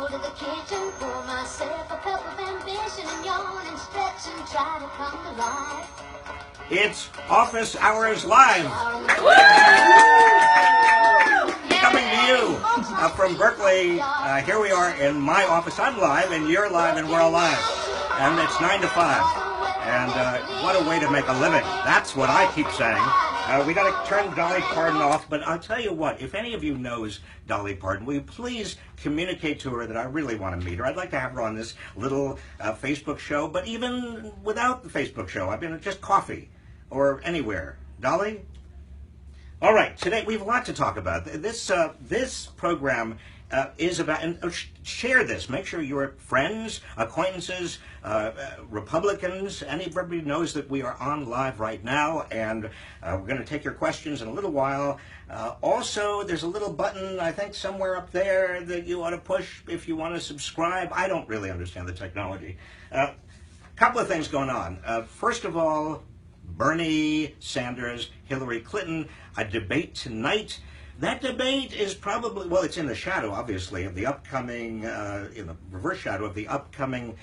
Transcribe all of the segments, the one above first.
to the kitchen, pour myself a cup of ambition and yawn and stretch and try to come to life. It's Office Hours Live. Coming to you from Berkeley. Here we are in my office. I'm live, and you're live, and we're all live. And it's 9 to 5. And what a way to make a living. That's what I keep saying. We got to turn Dolly Parton off, but I'll tell you what, if any of you knows Dolly Parton, will you please communicate to her that I really want to meet her. I'd like to have her on this little Facebook show, but even without the Facebook show, I mean, just coffee or anywhere. Dolly? All right, today we have a lot to talk about. This program is about, and share this. Make sure your friends, acquaintances, Republicans, everybody knows that we are on live right now, and we're going to take your questions in a little while. Also, there's a little button, I think, somewhere up there that you ought to push if you want to subscribe. I don't really understand the technology. Couple of things going on. First of all, Bernie Sanders, Hillary Clinton, a debate tonight. That debate is probably, well, it's in the shadow, obviously, of the upcoming, in the reverse shadow of the upcoming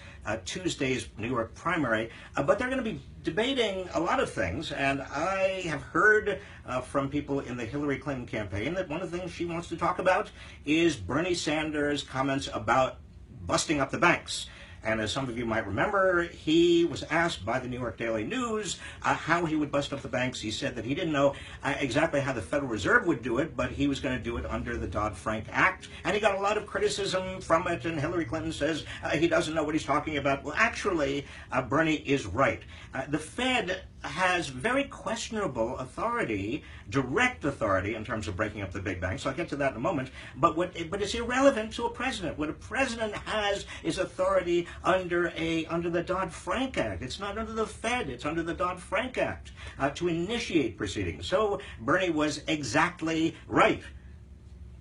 Tuesday's New York primary. But they're going to be debating a lot of things, and I have heard from people in the Hillary Clinton campaign that one of the things she wants to talk about is Bernie Sanders' comments about busting up the banks. And as some of you might remember, he was asked by the New York Daily News how he would bust up the banks. He said that he didn't know exactly how the Federal Reserve would do it, but he was going to do it under the Dodd-Frank Act. And he got a lot of criticism from it, and Hillary Clinton says he doesn't know what he's talking about. Well, actually, Bernie is right. The Fed has very questionable authority, direct authority in terms of breaking up the big banks. I'll get to that in a moment. But it's irrelevant to a president. What a president has is authority under the Dodd-Frank Act. It's not under the Fed. It's under the Dodd-Frank Act to initiate proceedings. So Bernie was exactly right.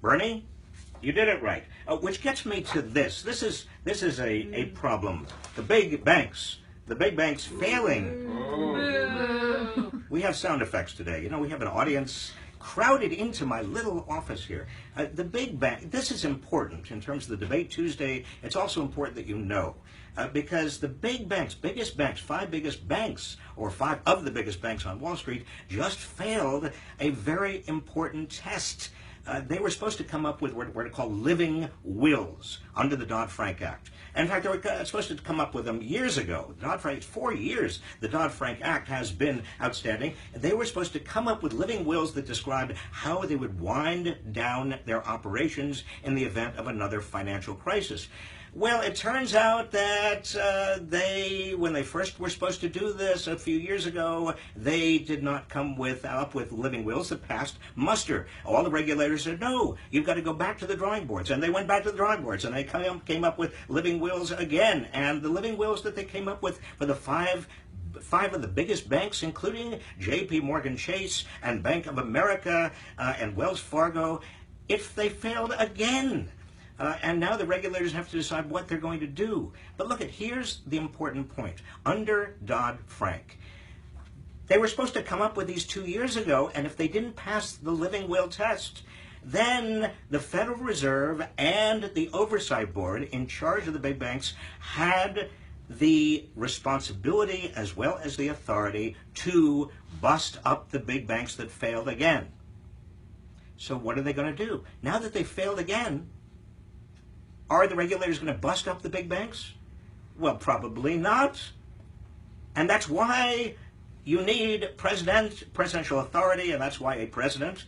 Bernie, you did it right. Which gets me to this. This is a problem. The big banks failing. We have sound effects today. You know, we have an audience crowded into my little office here. The big bank, this is important in terms of the debate Tuesday. It's also important that you know. Because the big banks, biggest banks, five biggest banks, or five of the biggest banks on Wall Street, just failed a very important test. They were supposed to come up with what we're called living wills under the Dodd-Frank Act. In fact, they were supposed to come up with them years ago. Dodd-Frank, 4 years, the Dodd-Frank Act has been outstanding. They were supposed to come up with living wills that described how they would wind down their operations in the event of another financial crisis. Well, it turns out that when they first were supposed to do this a few years ago, they did not come up with living wills that passed muster. All the regulators said, no, you've got to go back to the drawing boards. And they went back to the drawing boards, and they came up with living wills again. And the living wills that they came up with for the five of the biggest banks, including J.P. Morgan Chase and Bank of America and Wells Fargo, if they failed again. And now the regulators have to decide what they're going to do. But look, here's the important point. Under Dodd-Frank, they were supposed to come up with these 2 years ago, and if they didn't pass the living will test, then the Federal Reserve and the Oversight Board in charge of the big banks had the responsibility as well as the authority to bust up the big banks that failed again. So what are they going to do? Now that they failed again, are the regulators going to bust up the big banks? Well, probably not. And that's why you need presidential authority, and that's why a president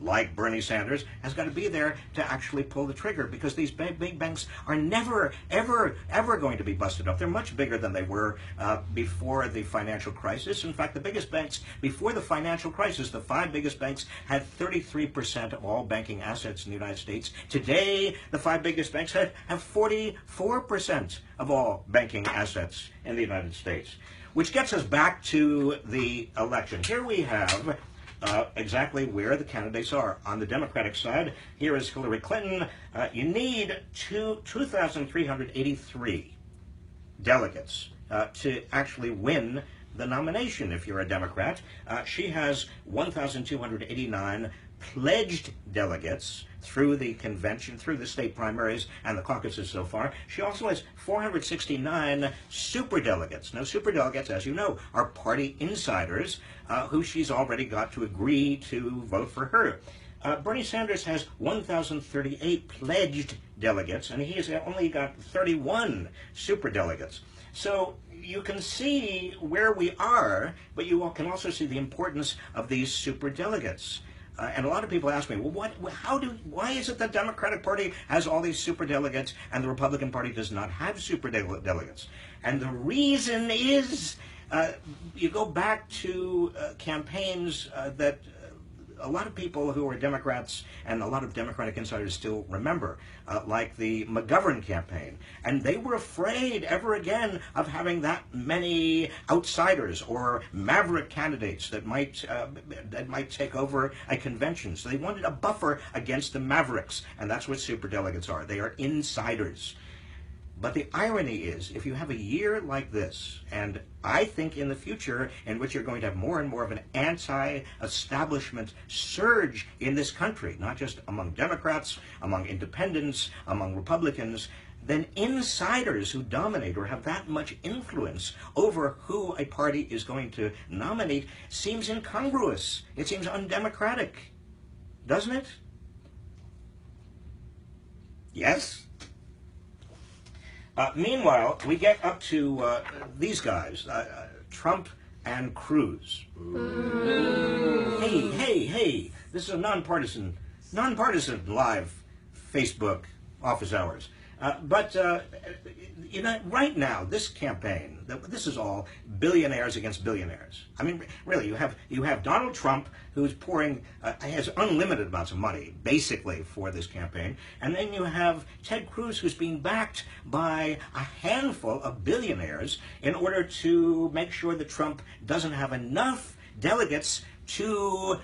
like Bernie Sanders has got to be there to actually pull the trigger, because these big banks are never, ever, ever going to be busted up. They're much bigger than they were before the financial crisis. In fact, the biggest banks before the financial crisis, the five biggest banks, had 33% of all banking assets in the United States. Today, the five biggest banks have 44% of all banking assets in the United States. Which gets us back to the election. Here we have exactly where the candidates are. On the Democratic side, here is Hillary Clinton. You need 2,383 delegates to actually win the nomination if you're a Democrat. She has 1,289 pledged delegates through the convention, through the state primaries and the caucuses so far. She also has 469 superdelegates. Now, superdelegates, as you know, are party insiders who she's already got to agree to vote for her. Bernie Sanders has 1,038 pledged delegates, and he has only got 31 superdelegates. So you can see where we are, but you can also see the importance of these superdelegates. And a lot of people ask me, well, why is it the Democratic Party has all these superdelegates and the Republican Party does not have superdelegates? And the reason is, you go back to campaigns that a lot of people who are Democrats and a lot of Democratic insiders still remember, like the McGovern campaign. And they were afraid ever again of having that many outsiders or maverick candidates that might take over a convention. So they wanted a buffer against the mavericks, and that's what superdelegates are. They are insiders. But the irony is, if you have a year like this, and I think in the future in which you're going to have more and more of an anti-establishment surge in this country, not just among Democrats, among independents, among Republicans, then insiders who dominate or have that much influence over who a party is going to nominate seems incongruous. It seems undemocratic, doesn't it? Yes? Meanwhile, we get up to these guys, Trump and Cruz. Hey, this is a nonpartisan live Facebook office hours. But right now, this campaign, this is all billionaires against billionaires. I mean, really, you have Donald Trump, who's has unlimited amounts of money, basically, for this campaign. And then you have Ted Cruz, who's being backed by a handful of billionaires in order to make sure that Trump doesn't have enough delegates to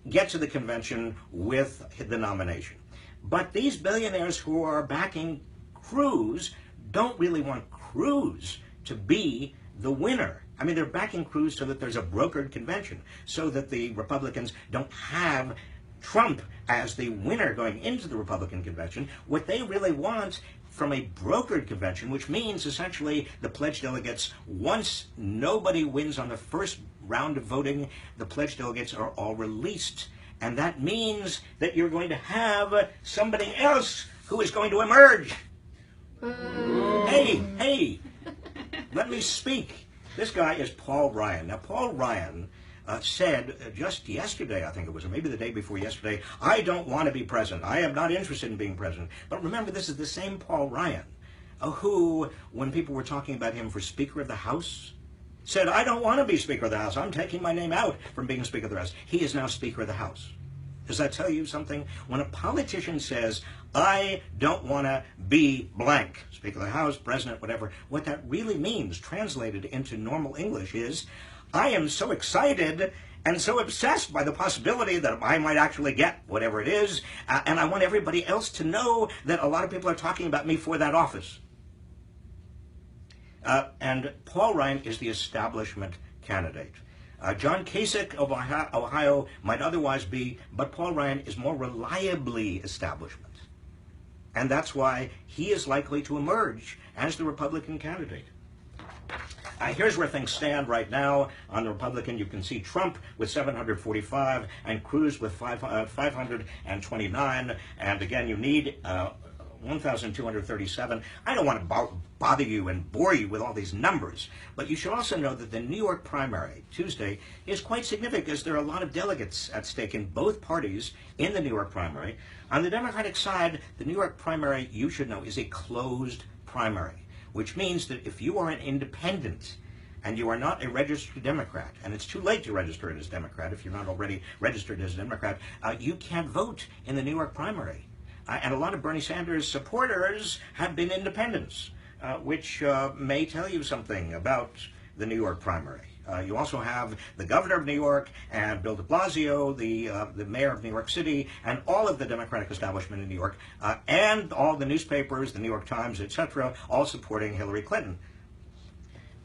get to the convention with the nomination. But these billionaires who are backing Cruz don't really want Cruz to be the winner. I mean, they're backing Cruz so that there's a brokered convention, so that the Republicans don't have Trump as the winner going into the Republican convention. What they really want from a brokered convention, which means essentially the pledged delegates, once nobody wins on the first round of voting, the pledged delegates are all released. And that means that you're going to have somebody else who is going to emerge. Hey, let me speak. This guy is Paul Ryan. Now, Paul Ryan said just yesterday, I think it was, or maybe the day before yesterday, I don't want to be president. I am not interested in being president. But remember, this is the same Paul Ryan who, when people were talking about him for Speaker of the House, said, I don't want to be Speaker of the House. I'm taking my name out from being Speaker of the House. He is now Speaker of the House. Does that tell you something? When a politician says, I don't want to be blank, Speaker of the House, President, whatever, what that really means, translated into normal English, is, I am so excited and so obsessed by the possibility that I might actually get whatever it is, and I want everybody else to know that a lot of people are talking about me for that office. And Paul Ryan is the establishment candidate. John Kasich of Ohio might otherwise be, but Paul Ryan is more reliably establishment. And that's why he is likely to emerge as the Republican candidate. Here's where things stand right now. On the Republican, you can see Trump with 745 and Cruz with 529. And again, you need 1,237. I don't want to bother you and bore you with all these numbers, but you should also know that the New York primary, Tuesday, is quite significant because there are a lot of delegates at stake in both parties in the New York primary. On the Democratic side, the New York primary, you should know, is a closed primary, which means that if you are an independent and you are not a registered Democrat, and it's too late to register as a Democrat if you're not already registered as a Democrat, you can't vote in the New York primary. And a lot of Bernie Sanders supporters have been independents, which may tell you something about the New York primary. You also have the governor of New York and Bill de Blasio, the mayor of New York City, and all of the Democratic establishment in New York, and all the newspapers, the New York Times, etc., all supporting Hillary Clinton.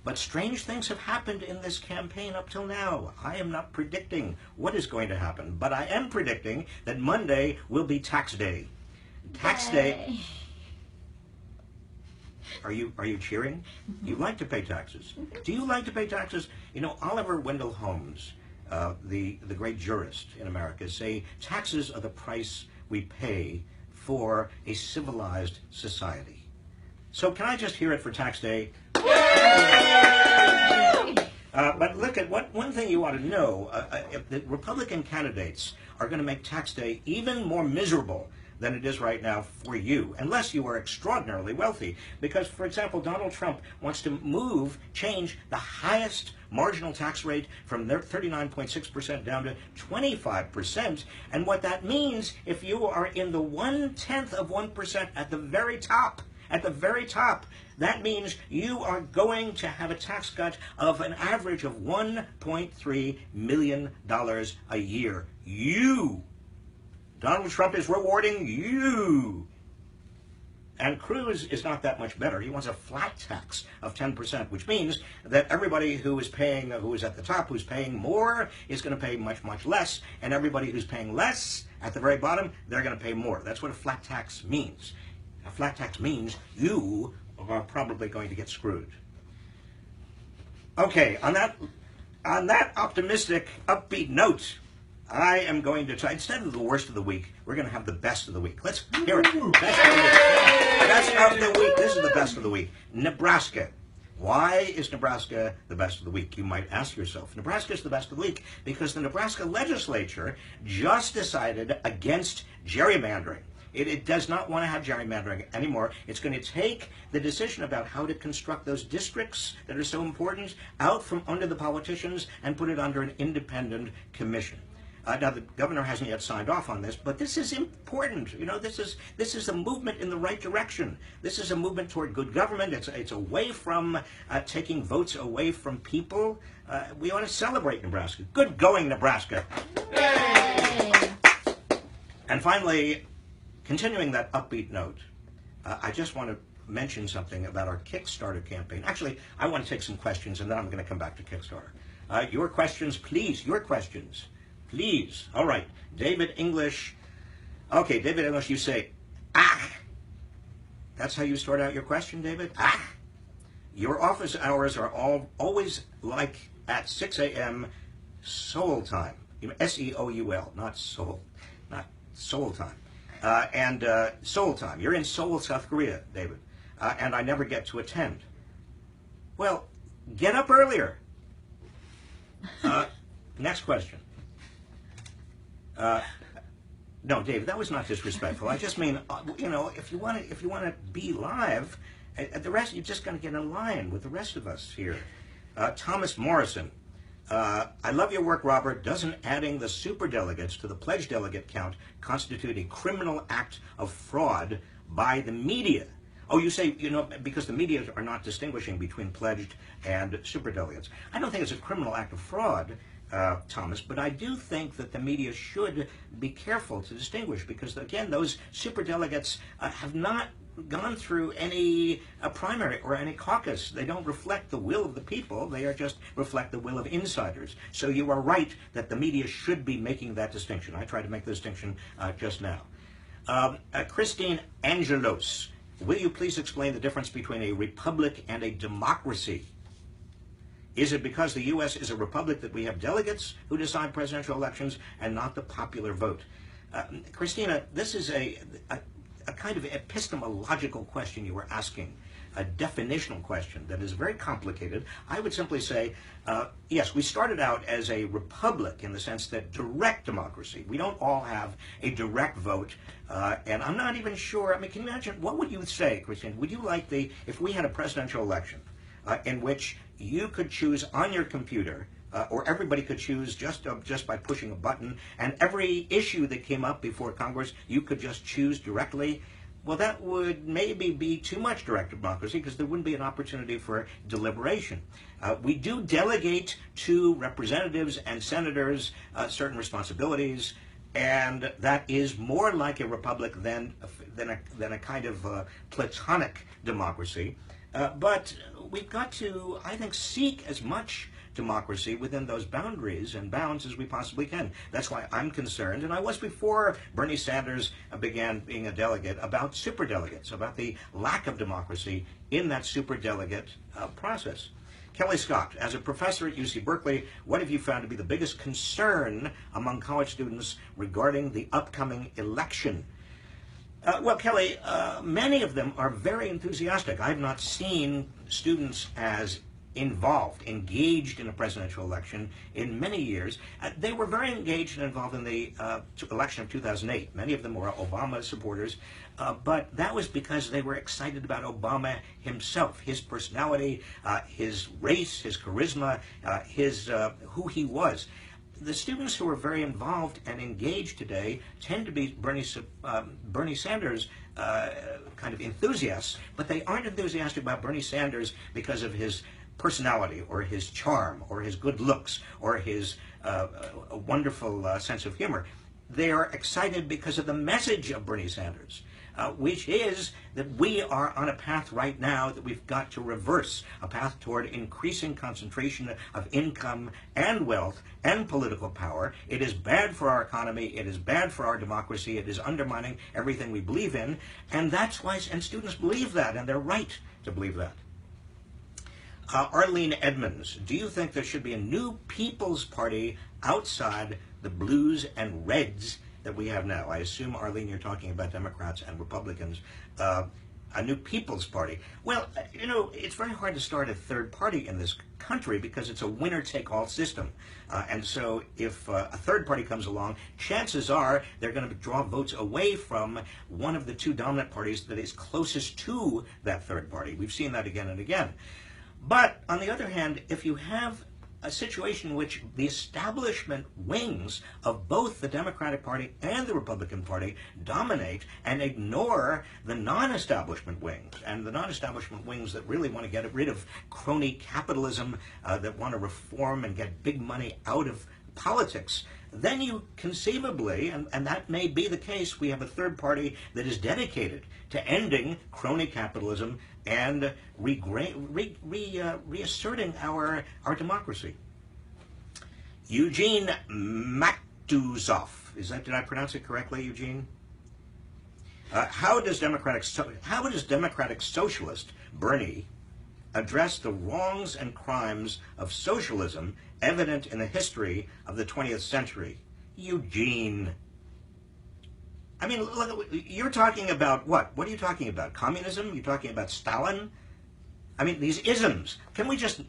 But strange things have happened in this campaign up till now. I am not predicting what is going to happen, but I am predicting that Monday will be tax day. Tax day. Are you cheering? You like to pay taxes. Do you like to pay taxes? You know, Oliver Wendell Holmes, the great jurist in America, say taxes are the price we pay for a civilized society. So can I just hear it for tax day? But look at one thing you ought to know. If the Republican candidates are going to make tax day even more miserable than it is right now for you, unless you are extraordinarily wealthy. Because, for example, Donald Trump wants to change the highest marginal tax rate from their 39.6% down to 25%. And what that means, if you are in the 1/10 of 1% at the very top, that means you are going to have a tax cut of an average of $1.3 million a year. Donald Trump is rewarding you. And Cruz is not that much better. He wants a flat tax of 10%, which means that everybody who is at the top, who's paying more, is going to pay much, much less. And everybody who's paying less at the very bottom, they're going to pay more. That's what a flat tax means. A flat tax means you are probably going to get screwed. Okay, on that optimistic, upbeat note, I am going to try, instead of the worst of the week, we're going to have the best of the week. Let's hear it. Best of the week. This is the best of the week. Nebraska. Why is Nebraska the best of the week? You might ask yourself. Nebraska is the best of the week because the Nebraska legislature just decided against gerrymandering. It does not want to have gerrymandering anymore. It's going to take the decision about how to construct those districts that are so important out from under the politicians and put it under an independent commission. Now, the governor hasn't yet signed off on this, but this is important. You know, this is a movement in the right direction. This is a movement toward good government. It's away from taking votes away from people. We ought to celebrate Nebraska. Good going, Nebraska. Yay! And finally, continuing that upbeat note, I just want to mention something about our Kickstarter campaign. Actually, I want to take some questions, and then I'm going to come back to Kickstarter. Your questions, please. Your questions. Please. All right. David English. Okay, David English, you say, ah. That's how you start out your question, David? Ah. Your office hours are always like at 6 a.m. Seoul time. S-E-O-U-L, not Seoul. Not Seoul time. And Seoul time. You're in Seoul, South Korea, David. And I never get to attend. Well, get up earlier. Next question. No, David, that was not disrespectful. I just mean, you know, if you want to be live, the rest you're just going to get in line with the rest of us here. Thomas Morrison, I love your work, Robert. Doesn't adding the superdelegates to the pledged delegate count constitute a criminal act of fraud by the media? Oh, you say, you know, because the media are not distinguishing between pledged and superdelegates. I don't think it's a criminal act of fraud, Thomas, but I do think that the media should be careful to distinguish because, again, those superdelegates have not gone through any primary or any caucus. They don't reflect the will of the people. They are just reflect the will of insiders. So you are right that the media should be making that distinction. I tried to make the distinction just now. Christine Angelos, will you please explain the difference between a republic and a democracy? Is it because the U.S. is a republic that we have delegates who decide presidential elections and not the popular vote? Christina, this is a kind of epistemological question you were asking, a definitional question that is very complicated. I would simply say, yes, we started out as a republic in the sense that direct democracy. We don't all have a direct vote, and I'm not even sure. I mean, can you imagine, what would you say, Christine? Would you like if we had a presidential election in which you could choose on your computer, or everybody could choose just by pushing a button, and every issue that came up before Congress, you could just choose directly? Well, that would maybe be too much direct democracy because there wouldn't be an opportunity for deliberation. We do delegate to representatives and senators certain responsibilities, and that is more like a republic than a kind of platonic democracy. But we've got to, I think, seek as much democracy within those boundaries and bounds as we possibly can. That's why I'm concerned, and I was before Bernie Sanders began being a delegate, about superdelegates, about the lack of democracy in that superdelegate process. Kelly Scott, as a professor at UC Berkeley, what have you found to be the biggest concern among college students regarding the upcoming election? Well, Kelly, many of them are very enthusiastic. I've not seen students as involved, engaged in a presidential election in many years. They were very engaged and involved in the election of 2008. Many of them were Obama supporters, but that was because they were excited about Obama himself, his personality, his race, his charisma, who he was. The students who are very involved and engaged today tend to be Bernie Sanders kind of enthusiasts, but they aren't enthusiastic about Bernie Sanders because of his personality or his charm or his good looks or his wonderful sense of humor. They are excited because of the message of Bernie Sanders, which is that we are on a path right now that we've got to reverse, a path toward increasing concentration of income and wealth and political power. It is bad for our economy. It is bad for our democracy. It is undermining everything we believe in. And that's why, and students believe that, and they're right to believe that. Arlene Edmonds, do you think there should be a new People's Party outside the blues and reds that we have now? I assume, Arlene, you're talking about Democrats and Republicans. A new People's Party. Well, you know, it's very hard to start a third party in this country because it's a winner-take-all system. And so if a third party comes along, chances are they're going to draw votes away from one of the two dominant parties that is closest to that third party. We've seen that again and again. But on the other hand, if you have a situation in which the establishment wings of both the Democratic Party and the Republican Party dominate and ignore the non-establishment wings, and the non-establishment wings that really want to get rid of crony capitalism, that want to reform and get big money out of politics, then you conceivably, and that may be the case, we have a third party that is dedicated to ending crony capitalism and reasserting our democracy. Eugene Matuzov, did I pronounce it correctly, Eugene? How does Democratic Socialist Bernie address the wrongs and crimes of socialism evident in the history of the 20th century? Eugene. I mean, look, you're talking about what? What are you talking about? Communism? You're talking about Stalin? I mean, these isms. Can we just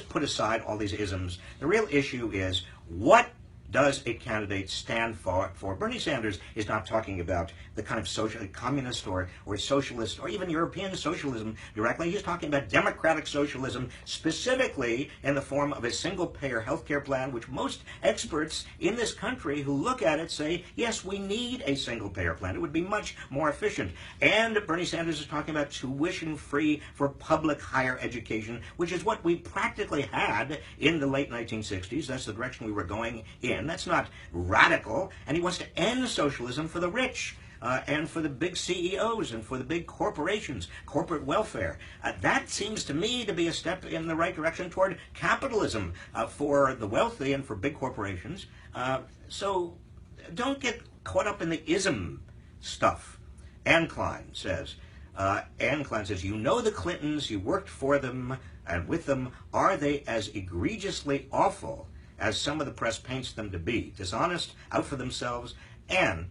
put aside all these isms? The real issue is, what does a candidate stand for? Bernie Sanders is not talking about the kind of communist or socialist or even European socialism directly. He's talking about democratic socialism, specifically in the form of a single-payer health care plan, which most experts in this country who look at it say, yes, we need a single-payer plan. It would be much more efficient. And Bernie Sanders is talking about tuition-free for public higher education, which is what we practically had in the late 1960s. That's the direction we were going in. That's not radical. And he wants to end socialism for the rich. And for the big CEOs and for the big corporations, corporate welfare. That seems to me to be a step in the right direction toward capitalism for the wealthy and for big corporations. So don't get caught up in the ism stuff. Ann Klein says, you know the Clintons, you worked for them and with them. Are they as egregiously awful as some of the press paints them to be? Dishonest, out for themselves, and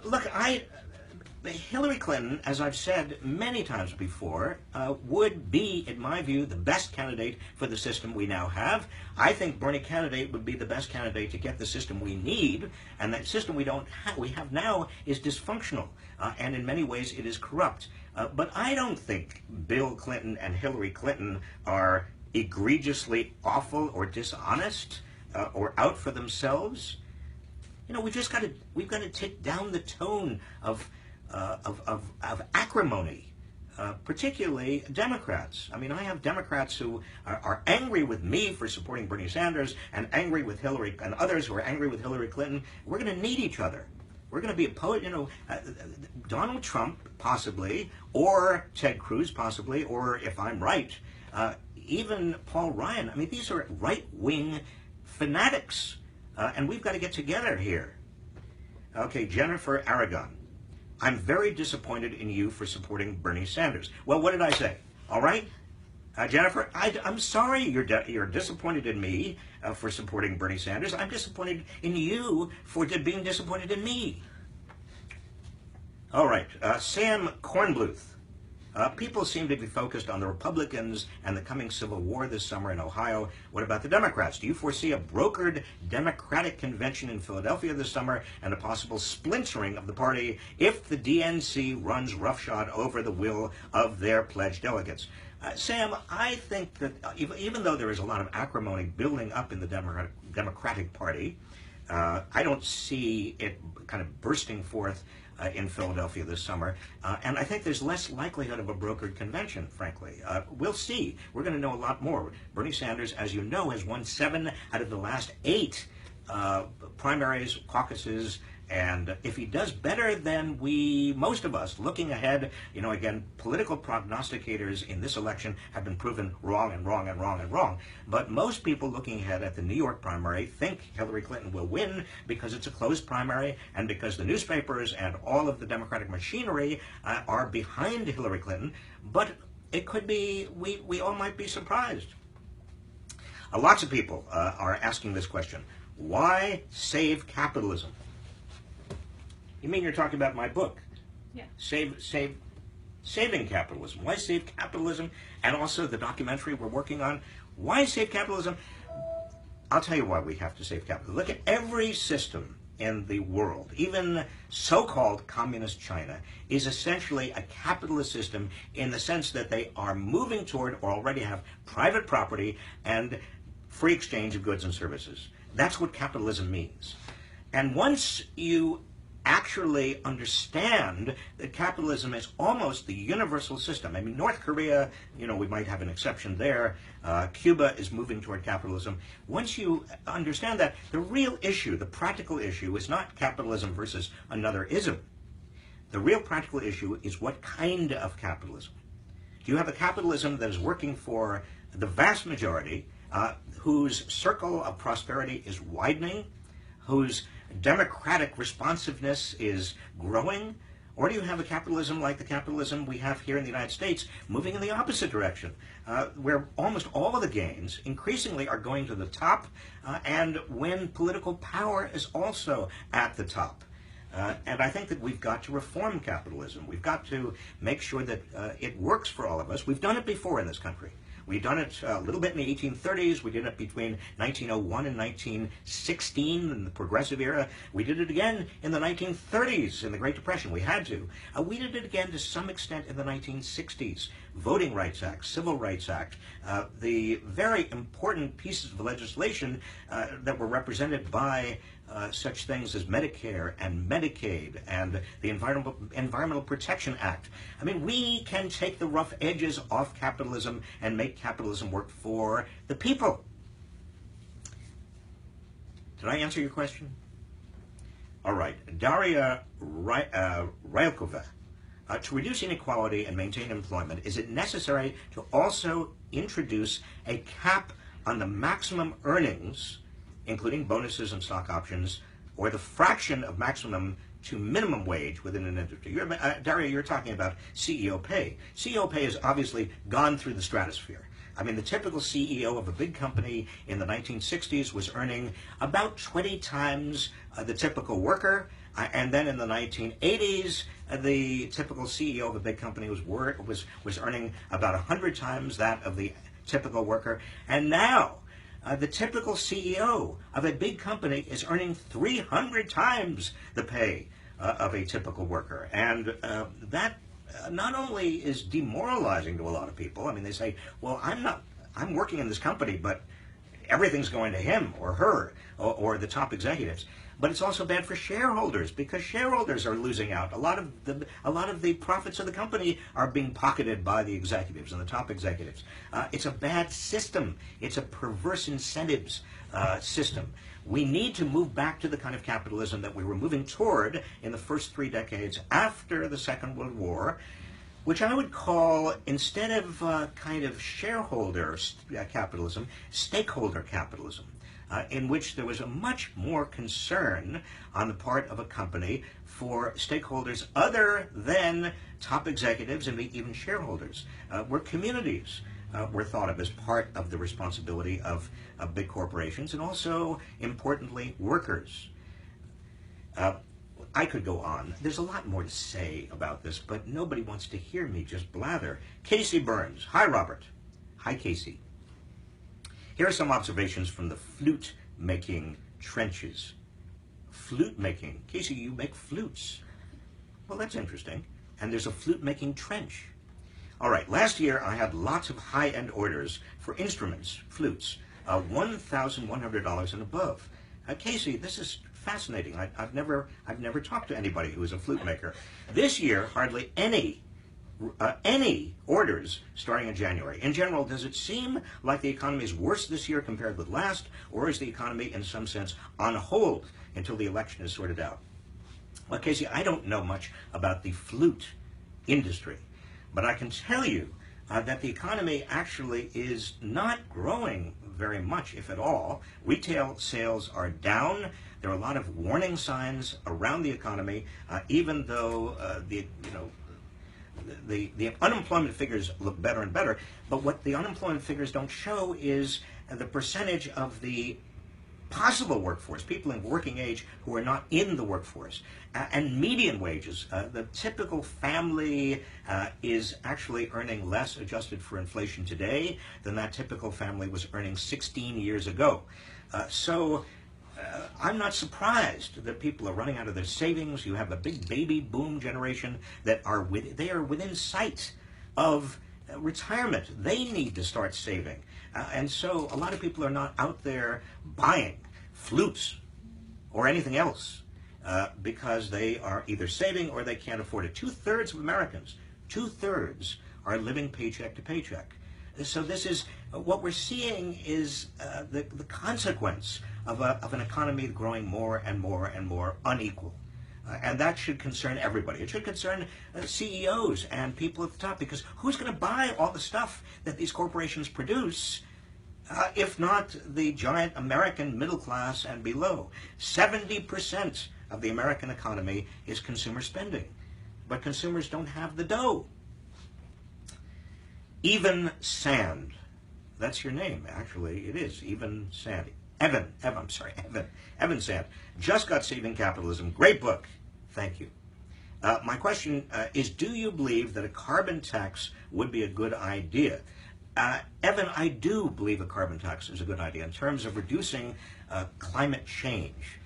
look, Hillary Clinton, as I've said many times before, would be, in my view, the best candidate for the system we now have. I think Bernie candidate would be the best candidate to get the system we need, and that system we have now is dysfunctional, and in many ways it is corrupt. But I don't think Bill Clinton and Hillary Clinton are egregiously awful or dishonest or out for themselves. You know, we've got to take down the tone of acrimony, particularly Democrats. I mean, I have Democrats who are angry with me for supporting Bernie Sanders and angry with Hillary, and others who are angry with Hillary Clinton. We're going to need each other. We're going to be opposed, Donald Trump possibly, or Ted Cruz possibly, or if I'm right, even Paul Ryan. I mean, these are right-wing fanatics, and we've got to get together here. Okay, Jennifer Aragon. I'm very disappointed in you for supporting Bernie Sanders. Well, what did I say? All right? Jennifer, I'm sorry you're disappointed in me for supporting Bernie Sanders. I'm disappointed in you for being disappointed in me. All right, Sam Kornbluth. People seem to be focused on the Republicans and the coming civil war this summer in Ohio. What about the Democrats? Do you foresee a brokered Democratic convention in Philadelphia this summer and a possible splintering of the party if the DNC runs roughshod over the will of their pledged delegates? Sam, I think that even though there is a lot of acrimony building up in the Democratic Party, I don't see it kind of bursting forth in Philadelphia this summer. And I think there's less likelihood of a brokered convention, frankly. We'll see. We're going to know a lot more. Bernie Sanders, as you know, has won 7 out of the last 8 primaries, caucuses, and if he does better than most of us, looking ahead, again, political prognosticators in this election have been proven wrong and wrong and wrong and wrong. But most people looking ahead at the New York primary think Hillary Clinton will win because it's a closed primary and because the newspapers and all of the Democratic machinery are behind Hillary Clinton. But it could be, we all might be surprised. Lots of people are asking this question. Why save capitalism? You mean you're talking about my book? Yeah. Saving Capitalism. Why save capitalism? And also the documentary we're working on. Why save capitalism? I'll tell you why we have to save capitalism. Look at every system in the world, even so-called communist China, is essentially a capitalist system in the sense that they are moving toward or already have private property and free exchange of goods and services. That's what capitalism means. And once you actually understand that capitalism is almost the universal system. I mean, North Korea, we might have an exception there. Cuba is moving toward capitalism. Once you understand that, the real issue, the practical issue, is not capitalism versus another ism. The real practical issue is what kind of capitalism. Do you have a capitalism that is working for the vast majority, whose circle of prosperity is widening, whose democratic responsiveness is growing? Or do you have a capitalism like the capitalism we have here in the United States moving in the opposite direction, where almost all of the gains increasingly are going to the top, and when political power is also at the top? And I think that we've got to reform capitalism. We've got to make sure that it works for all of us. We've done it before in this country. We've done it a little bit in the 1830s. We did it between 1901 and 1916 in the Progressive era. We did it again in the 1930s in the Great Depression. We had to. We did it again to some extent in the 1960s. Voting Rights Act, Civil Rights Act, the very important pieces of legislation that were represented by such things as Medicare and Medicaid and the Environmental Protection Act. I mean, we can take the rough edges off capitalism and make capitalism work for the people. Did I answer your question? All right. Daria Rylkova. To reduce inequality and maintain employment, is it necessary to also introduce a cap on the maximum earnings, including bonuses and stock options, or the fraction of maximum to minimum wage within an industry? Daria, you're talking about CEO pay. CEO pay has obviously gone through the stratosphere. I mean, the typical CEO of a big company in the 1960s was earning about 20 times the typical worker. And then in the 1980s, the typical CEO of a big company was earning about 100 times that of the typical worker. And now, the typical CEO of a big company is earning 300 times the pay of a typical worker. And that not only is demoralizing to a lot of people. I mean, they say, well, I'm working in this company, but everything's going to him or her or the top executives. But it's also bad for shareholders because shareholders are losing out. A lot of the profits of the company are being pocketed by the executives and the top executives. It's a bad system. It's a perverse incentives system. We need to move back to the kind of capitalism that we were moving toward in the first 3 decades after the Second World War, which I would call, instead of kind of shareholder capitalism, stakeholder capitalism. In which there was a much more concern on the part of a company for stakeholders other than top executives and even shareholders, where communities were thought of as part of the responsibility of big corporations, and also, importantly, workers. I could go on. There's a lot more to say about this, but nobody wants to hear me just blather. Casey Burns. Hi, Robert. Hi, Casey. Here are some observations from the flute-making trenches. Flute-making. Casey, you make flutes. Well, that's interesting. And there's a flute-making trench. All right, last year I had lots of high-end orders for instruments, flutes, $1,100 and above. Casey, this is fascinating. I've never talked to anybody who is a flute maker. This year, hardly any orders starting in January. In general, does it seem like the economy is worse this year compared with last, or is the economy in some sense on hold until the election is sorted out? Well, Casey, I don't know much about the flute industry, but I can tell you that the economy actually is not growing very much, if at all. Retail sales are down. There are a lot of warning signs around the economy, even though the unemployment figures look better and better, but what the unemployment figures don't show is the percentage of the possible workforce, people in working age who are not in the workforce, and median wages. The typical family is actually earning less adjusted for inflation today than that typical family was earning 16 years ago. So I'm not surprised that people are running out of their savings. You have a big baby boom generation that are within sight of retirement. They need to start saving. And so a lot of people are not out there buying flutes or anything else because they are either saving or they can't afford it. 2/3 of Americans, 2/3 are living paycheck to paycheck. So this is, what we're seeing is the consequence of an economy growing more and more and more unequal. And that should concern everybody. It should concern CEOs and people at the top, because who's going to buy all the stuff that these corporations produce if not the giant American middle class and below? 70% of the American economy is consumer spending, but consumers don't have the dough. Even Sand. That's your name, actually. It is. Even Sand. Evan Sand. Just got Saving Capitalism. Great book. Thank you. My question is, do you believe that a carbon tax would be a good idea? Evan, I do believe a carbon tax is a good idea in terms of reducing climate change.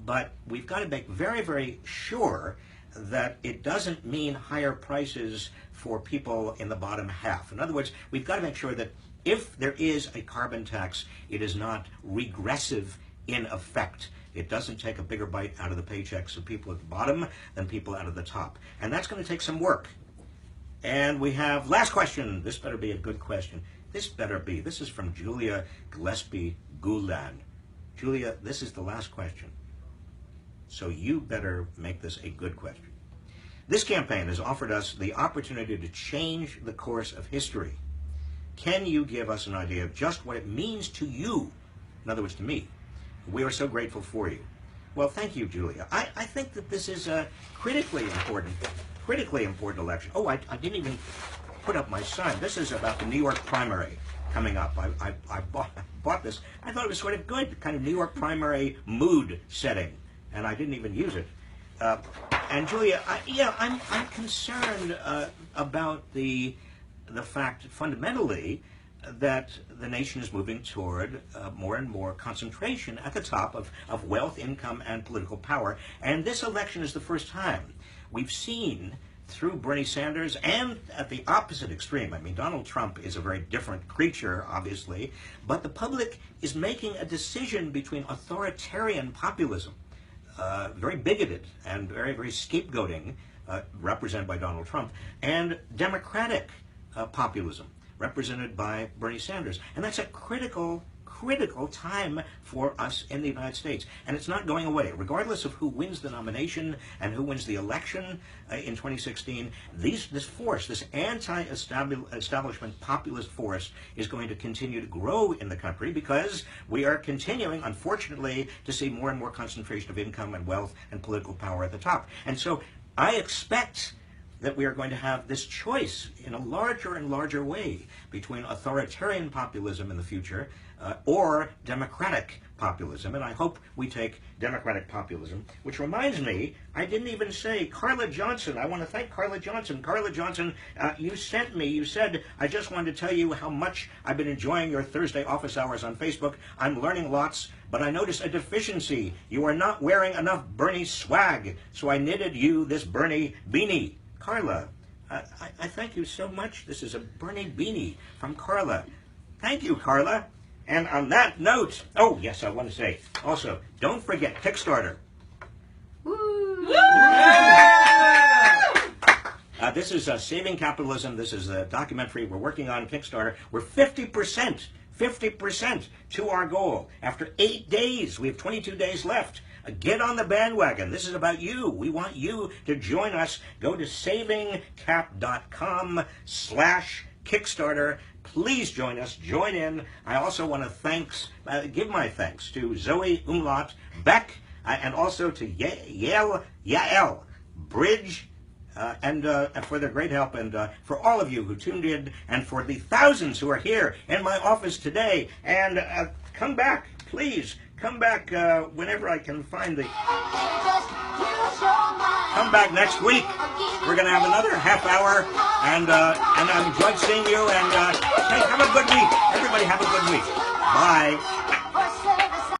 But we've got to make very, very sure that it doesn't mean higher prices for people in the bottom half. In other words, we've got to make sure that if there is a carbon tax, it is not regressive in effect. It doesn't take a bigger bite out of the paychecks of people at the bottom than people out of the top. And that's going to take some work. And we have last question. This better be a good question. This is from Julia Gillespie Goulan. Julia, this is the last question. So you better make this a good question. This campaign has offered us the opportunity to change the course of history. Can you give us an idea of just what it means to you? In other words, to me. We are so grateful for you. Well, thank you, Julia. I think that this is a critically important election. Oh, I didn't even put up my sign. This is about the New York primary coming up. I bought this. I thought it was sort of good, kind of New York primary mood setting, and I didn't even use it. And Julia, I'm concerned about the fact, fundamentally, that the nation is moving toward more and more concentration at the top of wealth, income, and political power. And this election is the first time we've seen through Bernie Sanders, and at the opposite extreme. I mean, Donald Trump is a very different creature, obviously, but the public is making a decision between authoritarian populism, very bigoted and very, very scapegoating, represented by Donald Trump, and democratic populism, represented by Bernie Sanders. And that's a critical time for us in the United States. And it's not going away. Regardless of who wins the nomination and who wins the election in 2016, this force, this anti-establishment populist force, is going to continue to grow in the country because we are continuing, unfortunately, to see more and more concentration of income and wealth and political power at the top. And so I expect that we are going to have this choice in a larger and larger way between authoritarian populism in the future or democratic populism. And I hope we take democratic populism, which reminds me, I didn't even say Carla Johnson. I want to thank Carla Johnson. Carla Johnson, you said, I just wanted to tell you how much I've been enjoying your Thursday office hours on Facebook. I'm learning lots, but I noticed a deficiency. You are not wearing enough Bernie swag, so I knitted you this Bernie beanie. Carla, I thank you so much. This is a Bernie beanie from Carla. Thank you, Carla. And on that note, oh, yes, I want to say, also, don't forget Kickstarter. Woo! This is Saving Capitalism. This is a documentary we're working on Kickstarter. We're 50% to our goal. After 8 days, we have 22 days left. Get on the bandwagon. This is about you. We want you to join us. Go to savingcap.com/Kickstarter. Please join us. Join in. I also want to give my thanks to Zoe Umlaut Beck and also to Yael Bridge and for their great help, and for all of you who tuned in, and for the thousands who are here in my office today. And come back, please. Come back whenever I can find the... Come back next week. We're going to have another half hour, and I've enjoyed seeing you, and hey, have a good week. Everybody have a good week. Bye.